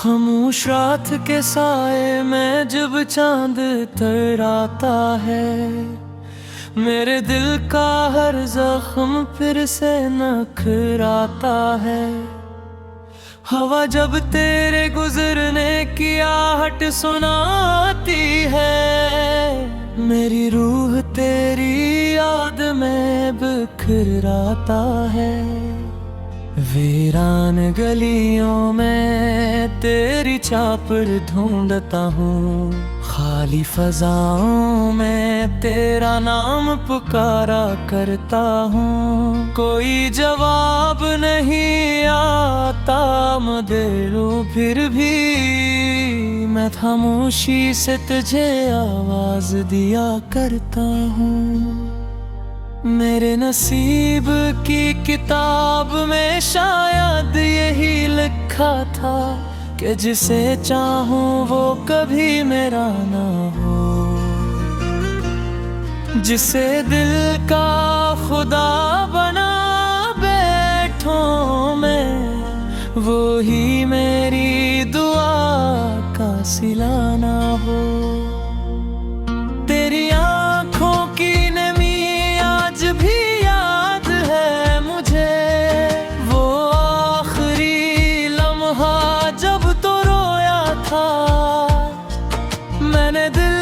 खामोश रात के साए में जब चांद तराता है, मेरे दिल का हर जख्म फिर से नखराता है। हवा जब तेरे गुजरने की आहट सुनाती है, मेरी रूह तेरी याद में बिखराता है। वीरान गलियों में तेरी चापर ढूंढता हूँ, खाली फजाओं में तेरा नाम पुकारा करता हूँ। कोई जवाब नहीं आता मगर फिर भी मैं खामोशी से तुझे आवाज दिया करता हूँ। मेरे नसीब की किताब में शायद यही लिखा था कि जिसे चाहूं वो कभी मेरा ना हो। जिसे दिल का खुदा बना बैठूं मैं, वो ही मेरी दुआ का सिला ना हो। तेरी आंखों की आज भी याद है मुझे, वो आखिरी लम्हा जब तो रोया था। मैंने दिल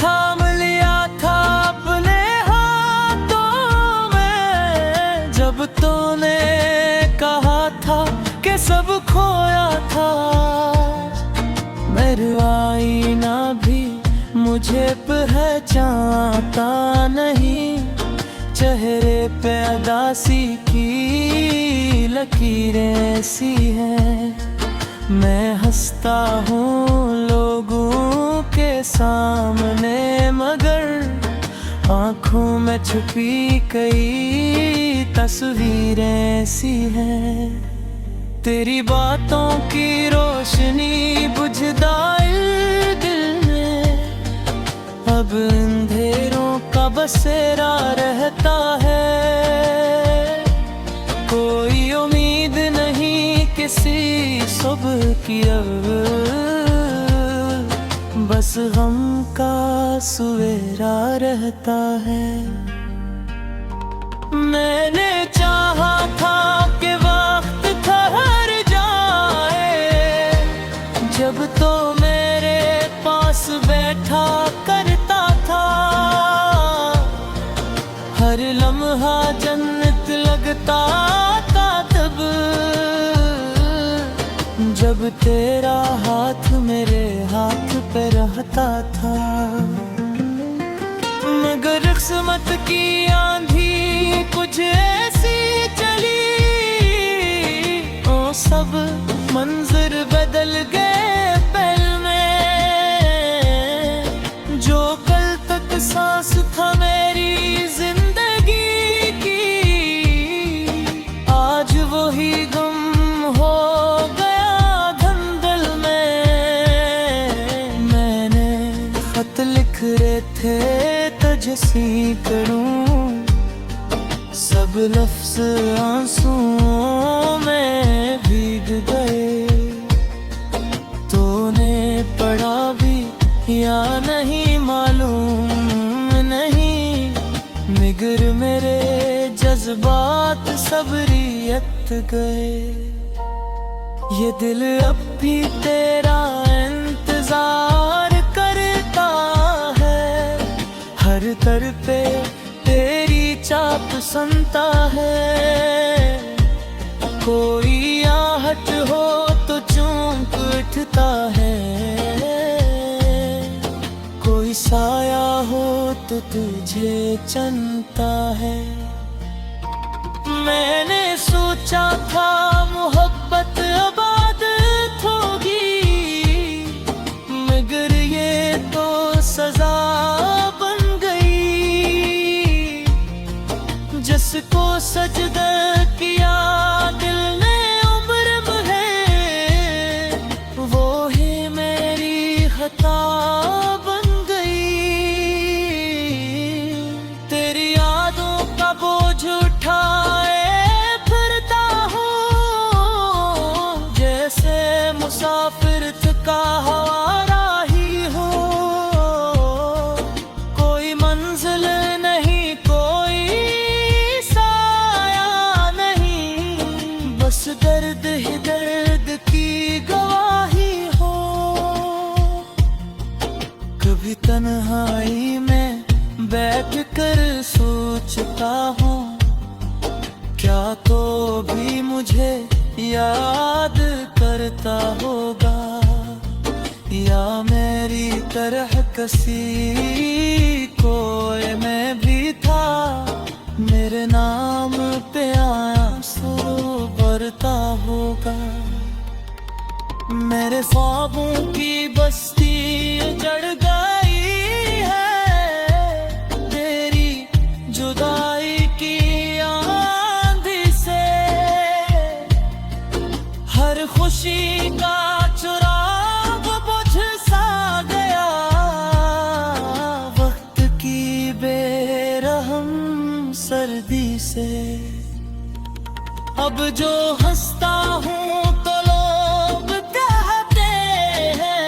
थाम लिया था अपने हाथों में, जब तूने कहा था कि सब खोया था। मेरा आईना भी मुझे पहचानता नहीं, चेहरे पे अदासी की लकीरें ऐसी हैं। मैं हंसता हूँ लोगों के सामने, मगर आँखों में छुपी कई तस्वीरें ऐसी हैं। तेरी बातों की रोशनी बुझदाई दिल में, अब अंधेरों का बसेरा रहता है। कोई उम्मीद नहीं किसी सुबह की अब, बस गम का सवेरा रहता है। मैंने चाहा था कि वक्त ठहर जाए, जब तो मेरे पास बैठा करता था। हर लम्हा जन्नत लगता था तब, जब तेरा हाथ मेरे हाथ पे रहता था। मगर किस्मत की आंधी कुछ ऐसी चली, ओ सब मंजर बदल गए पल में। जो कल तक सांस था मेरी जिंदगी की, आज वही गुम हो गया धंधल में। मैंने खत लिख रहे थे तुझसे करूं, सब लफ्ज आंसुओं में भीग गए। तूने पढ़ा भी या नहीं मालूम नहीं, मगर मेरे जज्बात सब रियत गए। ये दिल अब भी तेरा इंतजार करता है, हर तरफे तेरी चाप सुनता है। कोई आहट हो तो चूक उठता है, कोई साया हो तो तुझे चनता है। मैंने सोचा था मोहब्बत आबादत होगी, मगर ये तो सजा बन गई। जिसको सजदा किया दिल ने उम्र है, वो ही मेरी खता बन गई। तेरी यादों का बोझ उठाए फिरता हूँ, जैसे मुसाफिर कभी तन्हाई में बैठ कर सोचता हूँ, क्या तो भी मुझे याद करता होगा, या मेरी तरह किसी कोई मैं भी था, मेरे नाम पे आंसू बरता होगा। मेरे ख्वाबों की बस्ती उजड़ गई है तेरी जुदाई की आंधी से, हर खुशी का चुराग बुझ सा गया वक्त की बेरहम सर्दी से। अब जो हंसता हूँ तो लोग कहते हैं,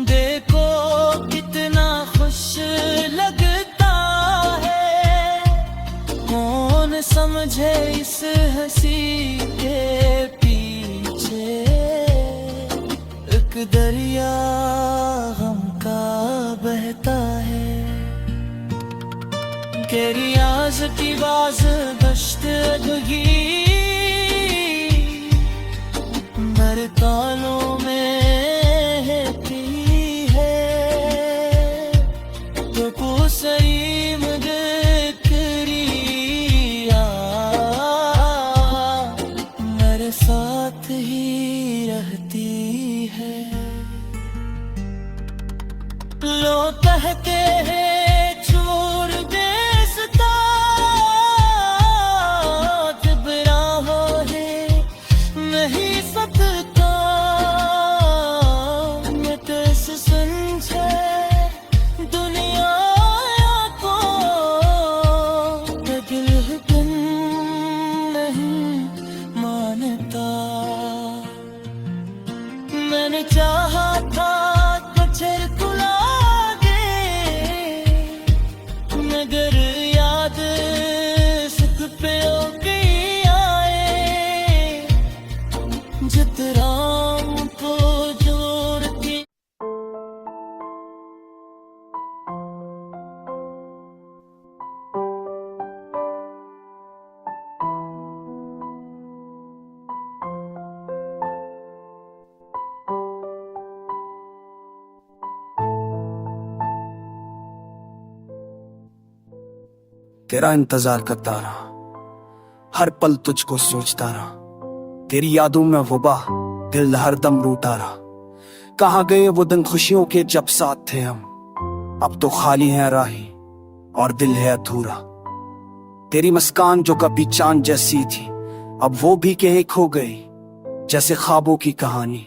देखो कितना खुश लगता है, कौन समझे इस हंसी के पीछे एक दरिया गम का बहता है। तेरी आस की बाज गश्त अधगी मेरे तालों में थी है, तो पूसरी मुझे करिया मेरे साथ ही रहती है। लोग कहते हैं छोड़ दे नहीं सकता, मैं कैसे समझे दुनिया को, दिल हुक्म नहीं मानता। मैंने चाहा था बचर को लागे, मगर याद सुख पे जितराम को जोड़ती। तेरा इंतजार करता रहा, हर पल तुझको सोचता रहा, तेरी यादों में वबा दिल हरदम रूठा रहा। कहाँ गए वो दिन खुशियों के जब साथ थे हम, अब तो खाली है राही और दिल है अधूरा। तेरी मुस्कान जो कभी चांद जैसी थी, अब वो भी कहीं खो गई जैसे ख्वाबों की कहानी।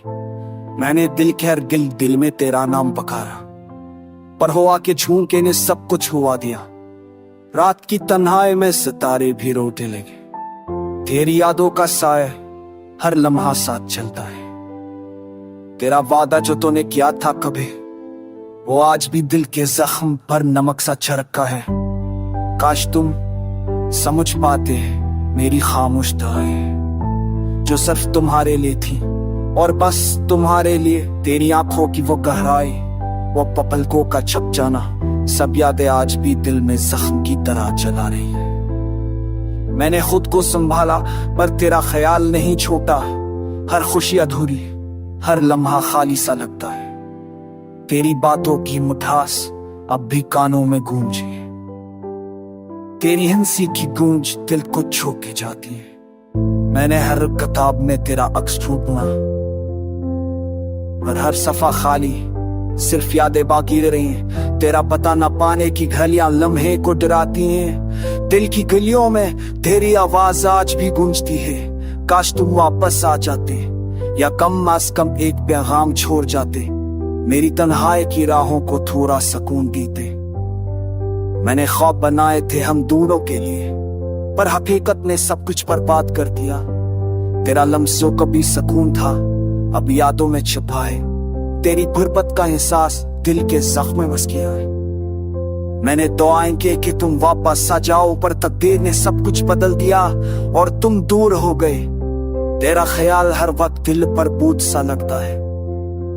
मैंने दिल खैर दिल में तेरा नाम पकारा, पर हुआ के झूमके ने सब कुछ हुआ दिया। रात की तन्हाई में सितारे भी रोते लगे, तेरी यादों का साया हर लम्हा साथ चलता है। तेरा वादा जो तूने किया था कभी, वो आज भी दिल के जख्म पर नमक सा छिड़का है। काश तुम समझ पाते मेरी खामोश दुआएं, जो सिर्फ तुम्हारे लिए थी और बस तुम्हारे लिए। तेरी आंखों की वो गहराई, वो पपलकों का छप जाना, सब यादें आज भी दिल में जख्म की तरह जला रही है। मैंने खुद को संभाला पर तेरा ख्याल नहीं छोटा, हर खुशी अधूरी, हर लम्हा खाली सा लगता है। तेरी बातों की मिठास अब भी कानों में गूंजे, तेरी हंसी की गूंज दिल को छू के जाती है। मैंने हर किताब में तेरा अक्स ढूंढा, पर हर सफा खाली, सिर्फ यादें बाकी रही हैं। तेरा पता न पाने की घलियां लम्हे को डराती हैं। दिल की गलियों में तेरी आवाज आज भी गूंजती है। काश तुम वापस आ जाते, या कम अज कम एक पैगाम छोड़ जाते, मेरी तन्हाई की राहों को थोड़ा सुकून देते। मैंने ख्वाब बनाए थे हम दोनों के लिए, पर हकीकत ने सब कुछ बर्बाद कर दिया। तेरा लम्सों का भी सुकून था अब यादों में छुपाए, तेरी गुर्बत का एहसास दिल के जख्म में बस गया है। मैंने दुआएं की कि तुम वापस आ जाओ, पर तकदीर ने सब कुछ बदल दिया और तुम दूर हो गए। तेरा ख्याल हर वक्त दिल पर बोझ सा लगता है,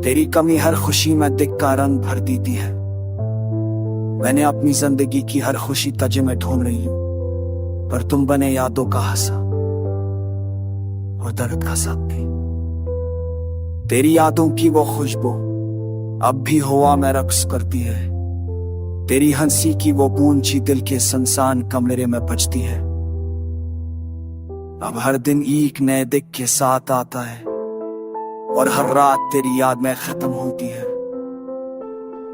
तेरी कमी हर खुशी में दिख का रंग भर देती है। मैंने अपनी जिंदगी की हर खुशी तजे में ढूंढ रही हूं, पर तुम बने यादों का हंसा और दर्द का साथी। तेरी यादों की वो खुशबू अब भी हवा में रक्स करती है। तेरी हंसी की वो गूंजी दिल के सुनसान कमरे में बजती है। अब हर दिन एक नए दिख के साथ आता है और हर रात तेरी याद में खत्म होती है।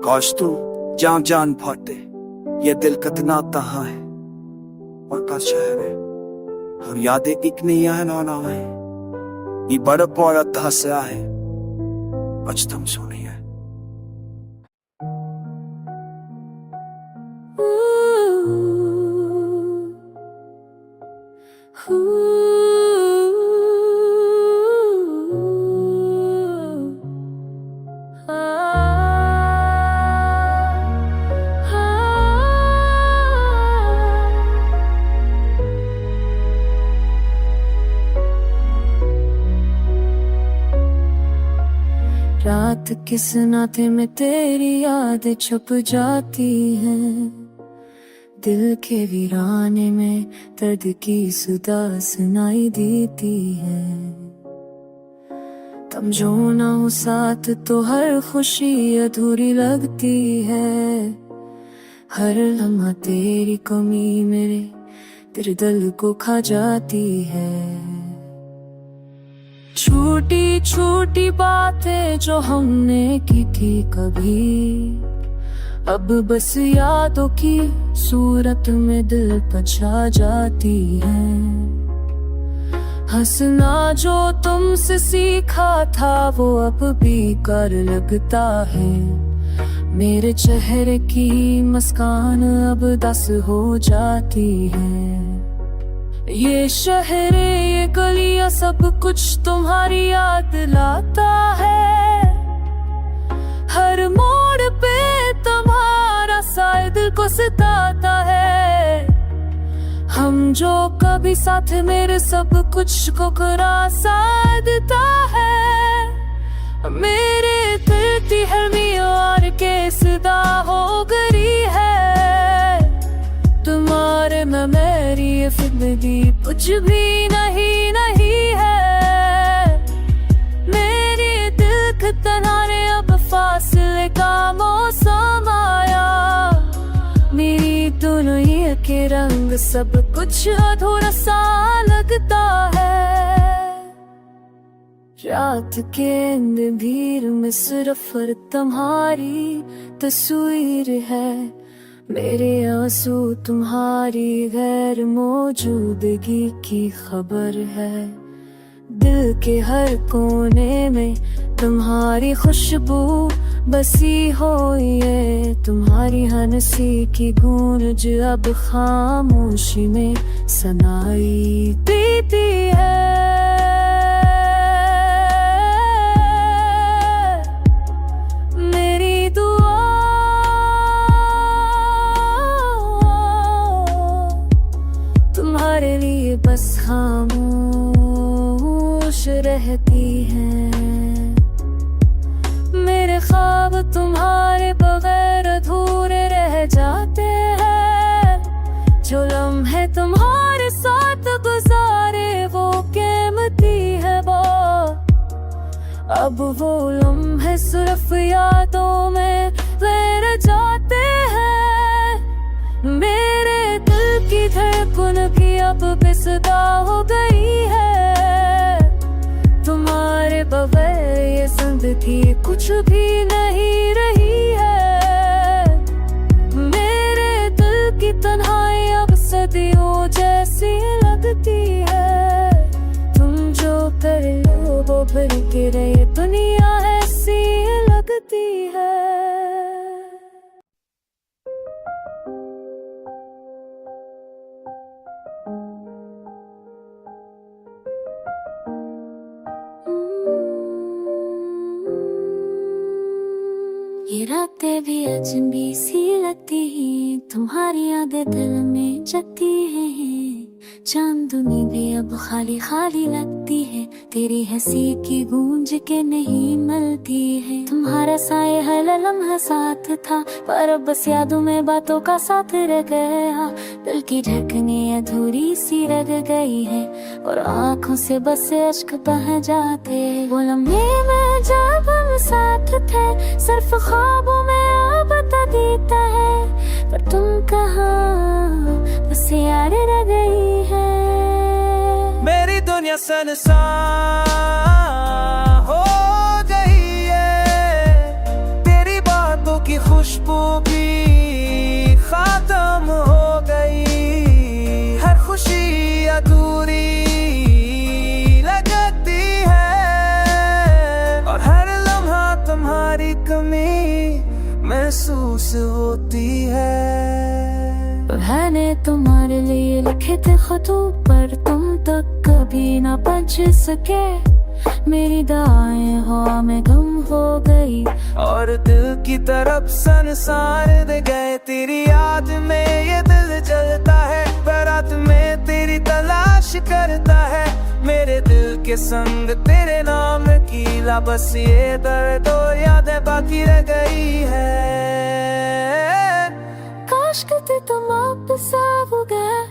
काश तू जान जान फटे ये दिल कितना तहा है और का शहर है। हम यादें एक नहीं है ना है ये बड़ पौरत हंसा है बचतम सोनी है। रात किस नाते में तेरी याद छुप जाती है। दिल के वीराने में दर्द की सुधा सुनाई देती है। तुम जो ना हो साथ तो हर खुशी अधूरी लगती है। हर लम्हा तेरी कमी तेरे दिल को खा जाती है। छोटी छोटी बातें जो हमने की थी कभी, अब बस यादों की सूरत में दिल पर छा जाती है। हंसना जो तुमसे सीखा था वो अब भी कर लगता है। मेरे चेहरे की मुस्कान अब दस हो जाती है। ये शहर ये गलियां सब कुछ तुम्हारी याद लाता है। हर मोड़ पे तुम्हारा शायद को सताता है। हम जो कभी साथ मेरे सब कुछ को करा साधता है। मेरे दिल की हर मीवार के सदा हो गई है। तुम्हारे में मेरी जिंदगी कुछ भी नहीं है। मेरे दिल के तनारे अब फासले का मौसम आया। मेरी दुनिया के रंग सब कुछ अधूरा सा लगता है। रात के अंधेर में सिर्फ तुम्हारी तस्वीर है। मेरे आंसू तुम्हारी गैर मौजूदगी की खबर है। दिल के हर कोने में तुम्हारी खुशबू बसी हो। ये तुम्हारी हंसी की गूंज अब खामोशी में सुनाई देती है। बस खामोश रहती है। मेरे ख्वाब तुम्हारे बगैर अधूरे रह जाते हैं। जो लम्हे तुम्हारे साथ गुजारे वो कीमती है वो। अब वो लम्हे सिर्फ यादों में रह जाते हैं। मेरे दिल की धड़कन की अब बेसुदा हो गई है। तुम्हारे बगैर ये जिंदगी कुछ भी नहीं रही है। मेरे दिल की तन्हाई अब सदियों जैसी लगती है। तुम जो कर लो वो भर के रहे दुनिया ऐसी लगती है। ये रातें भी अजनबी सी लगती हैं। तुम्हारी यादें दिल में जगती हैं। चांदनी भी अब खाली खाली लगती है। तेरी हंसी की गूंज के नहीं मिलती है। तुम्हारा साए हर लम्हा साथ था, पर अब बस यादों में बातों का साथ रह गया। दिल की धड़कनें अधूरी सी रह गई है, और आँखों से बस अश्क बह जाते। वो लम्हे में जब हम साथ थे, सिर्फ ख्वाबों में अब बता देता है। पर तुम कहाँ बस याद रह गई है। मेरी दुनिया सनसान हो गई है, तेरी बातों की खुशबू भी खत्म हो गई। हर खुशी अधूरी लगती है, और हर लम्हा तुम्हारी कमी महसूस होती है। मैंने तुम्हारे लिए लिखे थे खतों पर, तुम तक कभी ना पहुंच सके। मेरी दुआएं हवा में गुम हो गई, और दिल की तरफ संसार दे गए। तेरी याद में ये दिल जलता है, रात में तेरी तलाश करता है। मेरे दिल के संग तेरे नाम कीला, बस ये दर्द और यादें बाकी रह गई है। काश कहते तुम आप साफ हो गए,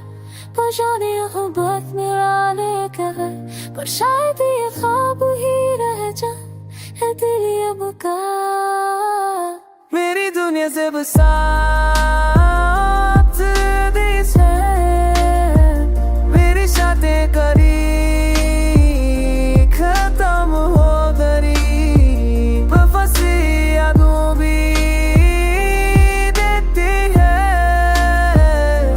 पर जाने मोहब्बत मेरा ले गए। पर शायद ये ख्वाब ही रह जाए तेरी अब का। मेरी दुनिया से बसात देश है, मेरी शादी करी खत्म हो गई। बफसी यादों भी देती है,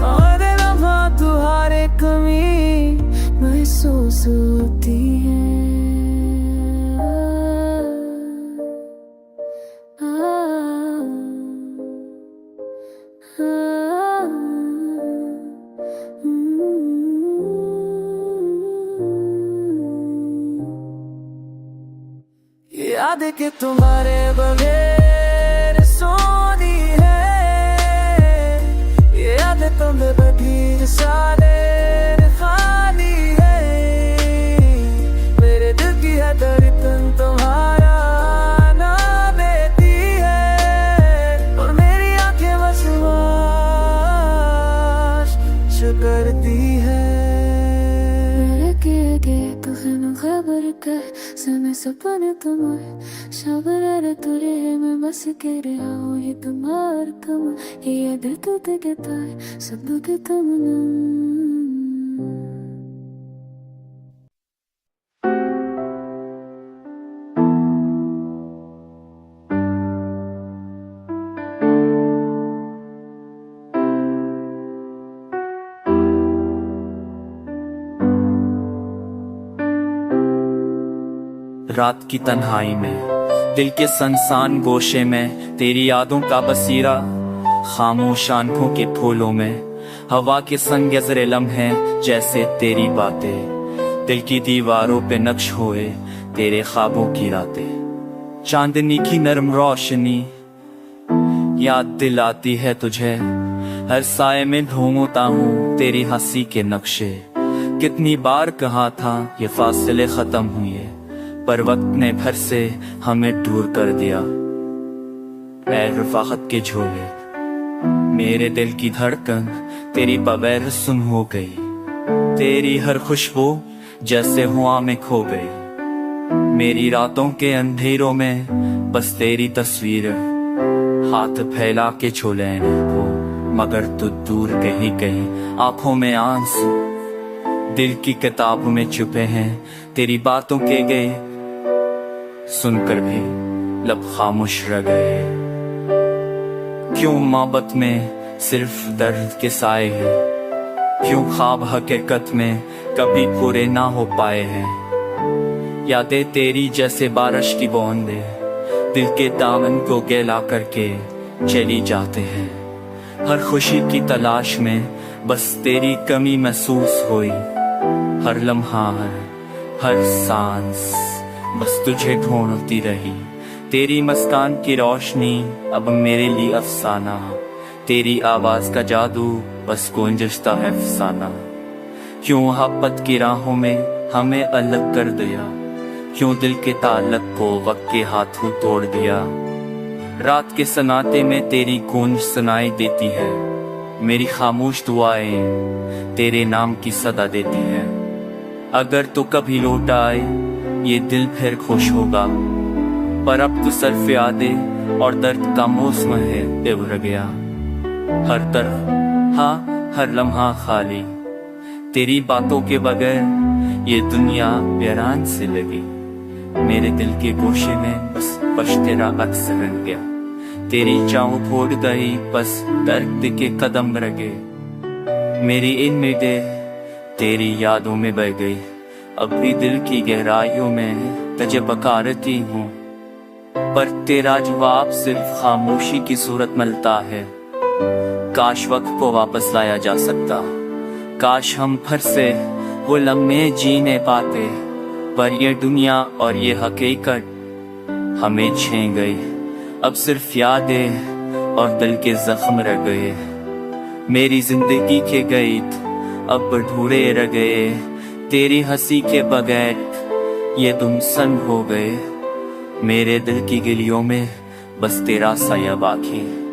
और लम्हा तुम्हारे कमी महसूस होती है। याद के तुम्हारे बगैर सोनी है, ये याद तुम्हें बधी सारे खाली है। मेरे दिल की है धड़कन तुम्हारा नाम लेती है, और मेरी आंखें बसवास करती है। खबर कर समय सपन तुम्हारे शबर तुरे मैं बस के रहा हूँ। ये तुम्हार कम ये दिल तो कहता है सब के तुम रात की तन्हाई में, दिल के संसान गोशे में, तेरी यादों का बसीरा खामोश आंखों के फूलों में। हवा के संग गजरे लम्हे जैसे तेरी बातें, दिल की दीवारों पे नक्श हुए तेरे ख्वाबों की रातें। चांदनी की नरम रोशनी याद दिलाती है तुझे, हर साए में ढूंढता हूँ तेरी हंसी के नक्शे। कितनी बार कहा था ये फासले खत्म हुए, पर वक्त ने फिर से हमें दूर कर दिया। ऐ रफ़ाक़त के झोले, मेरे दिल की धड़कन तेरी बगैर सुन हो गई। तेरी हर खुशबू जैसे हुआ में खो गई। मेरी रातों के अंधेरों में बस तेरी तस्वीर, हाथ फैला के छोले हो, मगर तू दूर कहीं कहीं। आंखों में आंसू दिल की किताब में छुपे हैं, तेरी बातों के गए सुनकर भी लब खामोश रह गए। क्यों मोहब्बत में सिर्फ दर्द के साए हैं, क्यों ख्वाब हकीकत में कभी पूरे ना हो पाए हैं। यादें तेरी जैसे बारिश की बूंदें दिल के दामन को गैला करके चली जाते हैं। हर खुशी की तलाश में बस तेरी कमी महसूस हुई। हर लम्हा हर सांस बस तुझे ढूंढती रही। तेरी मुस्कान की रोशनी अब मेरे लिए अफसाना, तेरी आवाज का जादू बस गूंजता है अफसाना। क्यों मोहब्बत की राहों में हमें अलग कर दिया, क्यों दिल के ताल्लुक को वक्त के हाथों तोड़ दिया। रात के सन्नाटे में तेरी गूंज सुनाई देती है, मेरी खामोश दुआएं तेरे नाम की सदा देती है। अगर तो कभी लौट आए ये दिल फिर खुश होगा, पर अब तो सिर्फ यादें और दर्द का मौसम है उभर गया। हर तरफ हाँ हर लम्हा खाली, तेरी बातों के बगैर ये दुनिया वीरान से लगी। मेरे दिल के गोशे में बस तेरा अक्स रह गया, तेरी चाहों फोड़ गई बस दर्द के कदम रह गए। मेरी इन उम्मीदें तेरी यादों में बह गई, अब भी दिल की गहराइयों में तुझे पुकारती हूँ, पर तेरा जवाब सिर्फ खामोशी की सूरत मिलता है। काश वक्त को वापस लाया जा सकता, काश हम फिर से वो लम्हे जीने पाते, पर ये दुनिया और ये हकीकत हमें छीन गई। अब सिर्फ यादें और दिल के जख्म रह गए, मेरी जिंदगी के गीत अब अधूरे रह गए। तेरी हंसी के बगैर ये गुमसुम हो गए, मेरे दिल की गलियों में बस तेरा साया बाकी।